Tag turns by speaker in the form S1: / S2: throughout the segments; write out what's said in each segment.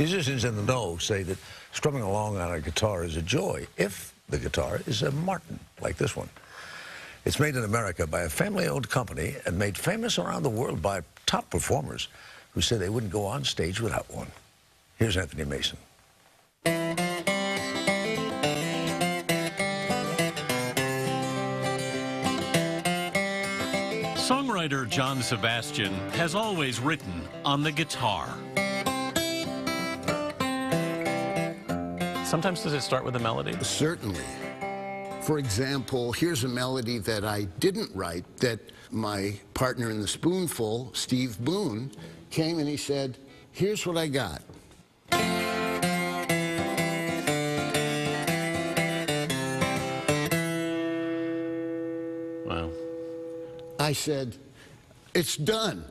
S1: Musicians in the know say that strumming along on a guitar is a joy if the guitar is a Martin, like this one. It's made in America by a family-owned company and made famous around the world by top performers who say they wouldn't go on stage without one. Here's Anthony Mason.
S2: Songwriter John Sebastian has always written on the guitar.
S3: Sometimes does it start with a melody?
S4: Certainly. For example, here's a melody that I didn't write that my partner in the Spoonful, Steve Boone, came and he said, "Here's what I got."
S3: Wow.
S4: I said, "It's done."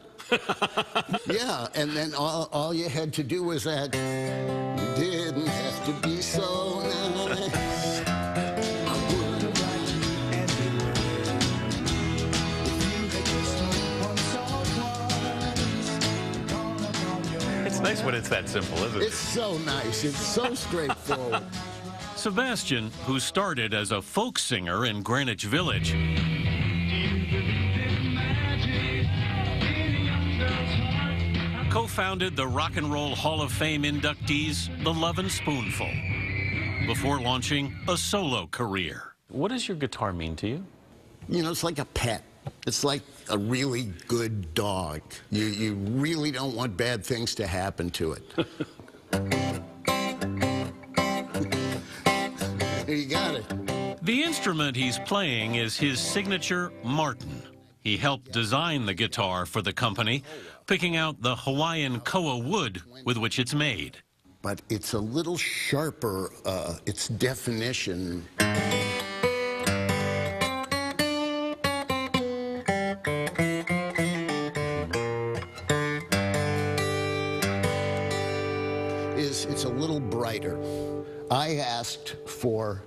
S4: Yeah, and then all you had to do was that, "You didn't have to be so nice. I would have liked you anyway. If you had just looked once or twice."
S3: It's nice when it's that simple, isn't it?
S4: It's so nice. It's so straightforward.
S2: Sebastian, who started as a folk singer in Greenwich Village, co-founded the Rock and Roll Hall of Fame inductees, the Lovin' Spoonful, before launching a solo career.
S3: What does your guitar mean to you?
S4: You know, it's like a pet. It's like a really good dog. You really don't want bad things to happen to it. You got it.
S2: The instrument he's playing is his signature Martin. He helped design the guitar for the company, picking out the Hawaiian koa wood with which it's made.
S4: But it's a little sharper, its definition. It's a little brighter. I asked for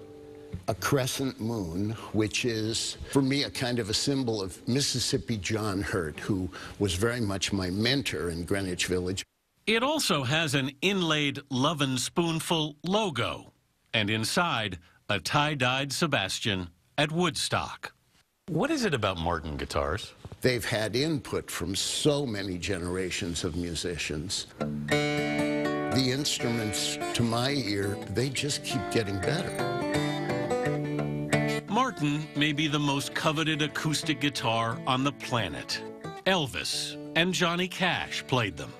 S4: a crescent moon, which is, for me, a kind of a symbol of Mississippi John Hurt, who was very much my mentor in Greenwich Village.
S2: It also has an inlaid Lovin' Spoonful logo, and inside, a tie-dyed Sebastian at Woodstock.
S3: What is it about Martin guitars?
S4: They've had input from so many generations of musicians. The instruments, to my ear, they just keep getting better.
S2: Martin may be the most coveted acoustic guitar on the planet. Elvis and Johnny Cash played them.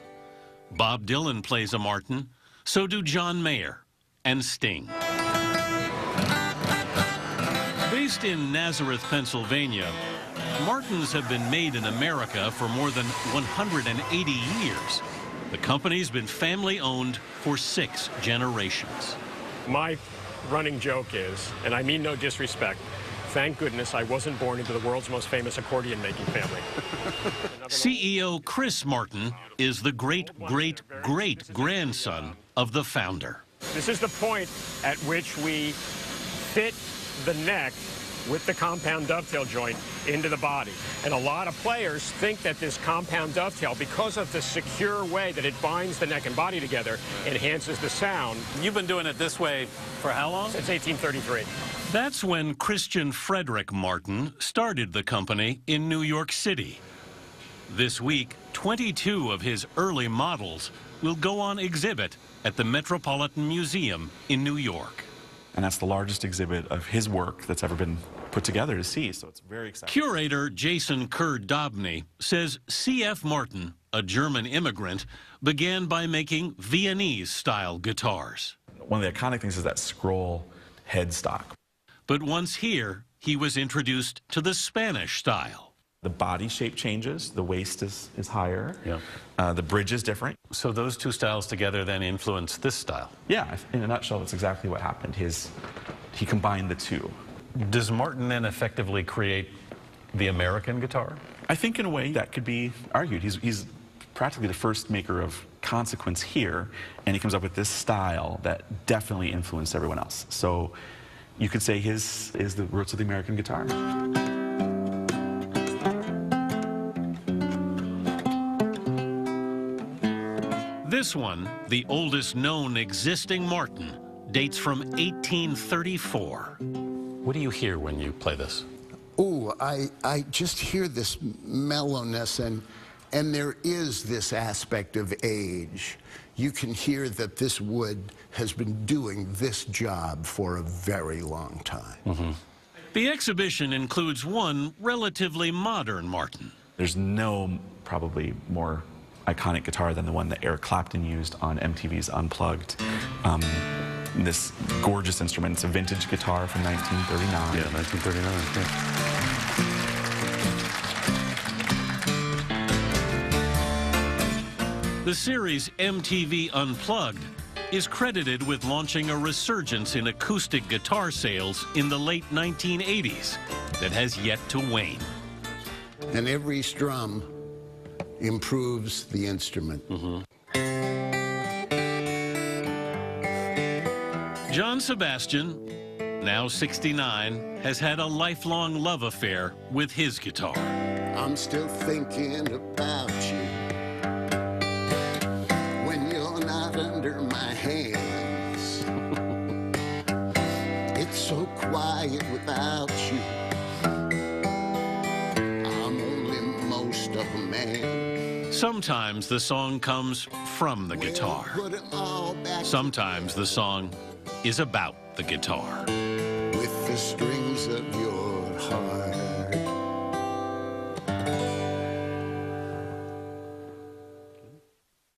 S2: Bob Dylan plays a Martin, so do John Mayer and Sting. Based in Nazareth, Pennsylvania, Martins have been made in America for more than 180 years. The company's been family-owned for 6 generations.
S5: My running joke is, and I mean no disrespect, thank goodness I wasn't born into the world's most famous accordion-making family.
S2: CEO Chris Martin is the great-great-great-grandson of the founder.
S5: This is the point at which we fit the neck with the compound dovetail joint into the body. And a lot of players think that this compound dovetail, because of the secure way that it binds the neck and body together, enhances the sound.
S3: You've been doing it this way for how long?
S5: Since 1833.
S2: That's when Christian Frederick Martin started the company in New York City. This week, 22 of his early models will go on exhibit at the Metropolitan Museum in New York.
S6: And that's the largest exhibit of his work that's ever been put together to see, so it's very exciting.
S2: Curator Jason Kerr-Dobney says C.F. Martin, a German immigrant, began by making Viennese-style guitars.
S6: One of the iconic things is that scroll headstock.
S2: But once here, he was introduced to the Spanish style.
S6: The body shape changes, the waist is higher,
S3: Yeah.
S6: The bridge is different.
S3: So those two styles together then influence this style.
S6: Yeah, in a nutshell, that's exactly what happened. He combined the two.
S3: Does Martin then effectively create the American guitar?
S6: I think in a way that could be argued. He's practically the first maker of consequence here, and he comes up with this style that definitely influenced everyone else. So you could say his is the roots of the American guitar.
S2: This one, the oldest known existing Martin, dates from 1834.
S3: What do you hear when you play this?
S4: Ooh, I just hear this mellowness, and there is this aspect of age. You can hear that this wood has been doing this job for a very long time.
S3: Mm-hmm.
S2: The exhibition includes one relatively modern Martin.
S6: There's no probably more iconic guitar than the one that Eric Clapton used on MTV's Unplugged. This gorgeous instrument. It's a vintage guitar from 1939.
S3: Yeah, 1939. Yeah.
S2: The series MTV Unplugged is credited with launching a resurgence in acoustic guitar sales in the late 1980s that has yet to wane.
S4: And every strum improves the instrument.
S3: Mm-hmm.
S2: John Sebastian, now 69, has had a lifelong love affair with his guitar.
S4: I'm still thinking about you when you're not under my hands. It's so quiet without you. I'm only most of a man.
S2: Sometimes the song comes from the guitar.
S4: Put 'em all back
S2: Sometimes the song is about the guitar.
S4: with the strings of your heart.